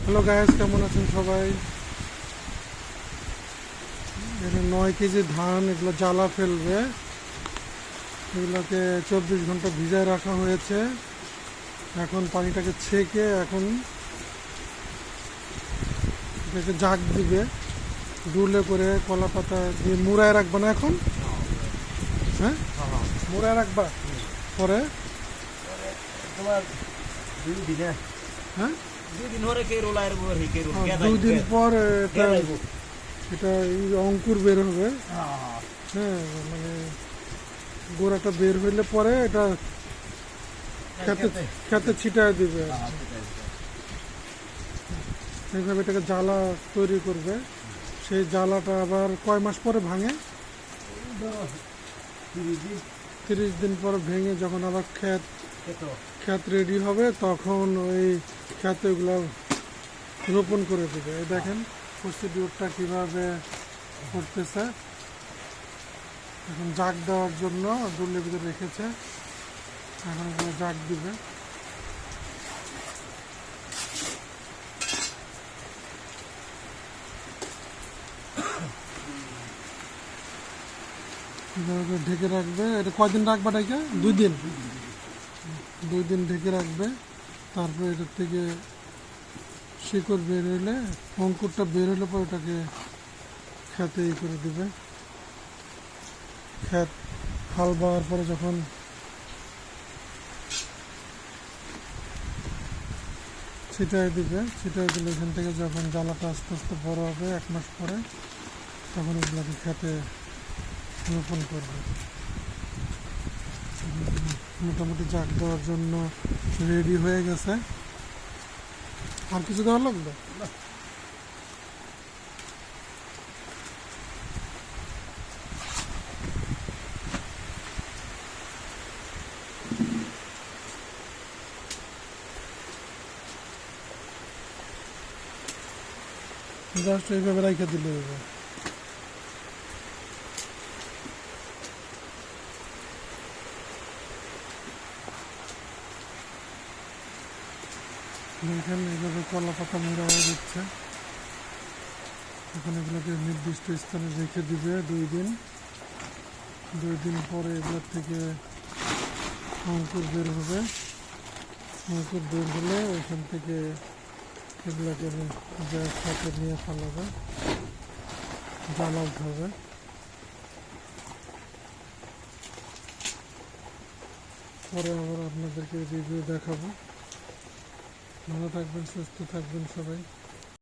Hello guys, কেমন আছেন সবাই? এটা 9 কেজি ধান, এগুলো জ্বালা ফেলবে। এগুলোকে 24 ঘন্টা ভিজায় রাখা হয়েছে। এখন পানিটাকে ছেঁকে এখন এটাকে জাগ দিবে, ডুলে করে কলা পাতা দিয়ে মুড়ায় রাখবা না এখন? হ্যাঁ, মুড়ায় রাখবা। পরে তোমার 2 দিনে হ্যাঁ 2 দিন হরে কে রোলার বর হি কে রোল 2 দিন পর এটা এই অঙ্কুর বের হবে। হ্যাঁ, মানে গোড়াটা বের হইলে পরে এটা খেতে খেতে ছিটায় দিবে। এইভাবে এটাকে জ্বালা তৈরি করবে। সেই জ্বালাটা আবার কয় মাস পরে ভাঙে? 30 দিন পর ভেঙে যখন আবার ক্ষেত রেডি হবে তখন ওই ক্ষেতে ওগুলো রোপণ করে দেবে। এই দেখেন প্রসিডিউরটা কিভাবে করতেছে। এখন জাগ দেওয়ার জন্য ডুলের ভিতরে রেখেছে, এখন এগুলো জাগ দিবে। এভাবে ঢেকে রাখবে। এটা কয়দিন রাখবা? ঢেকে 2 দিন। 2 দিন ঢেকে রাখবে। তারপরে এটার থেকে শিকড় বের হইলে, অঙ্কুরটা বের হলে পর ওটাকে খেতে করে দিবে। ক্ষেত হাল বাওয়ার পরে যখন ছিটাই দিবে, ছিটাই দিলে এখান থেকে যখন জ্বালাটা আস্তে আস্তে বড় হবে 1 মাস পরে, তখন এগুলোকে খেতে রোপণ করবে। মোটামুটি জাগ দেওয়ার জন্য রেডি হয়ে গেছে। আর কিছু দেওয়া লাগবে? জাস্ট এইভাবে রাইখে দিলে হবে। দেখেন এইভাবে কলা পাতা মুড়া হয়ে দিচ্ছে। এখন এগুলোকে নির্দিষ্ট স্থানে রেখে দিবে 2 দিন। 2 দিন পরে এগুলোর থেকে অঙ্কুর বের হবে। অঙ্কুর বের হলে ওইখান থেকে এগুলোকে সাথে নিয়ে ফেলাবে, জ্বালা উঠাবে। পরে আবার আপনাদেরকে রিভিউ দেখাবো। ভালো থাকবেন, সুস্থ থাকবেন সবাই।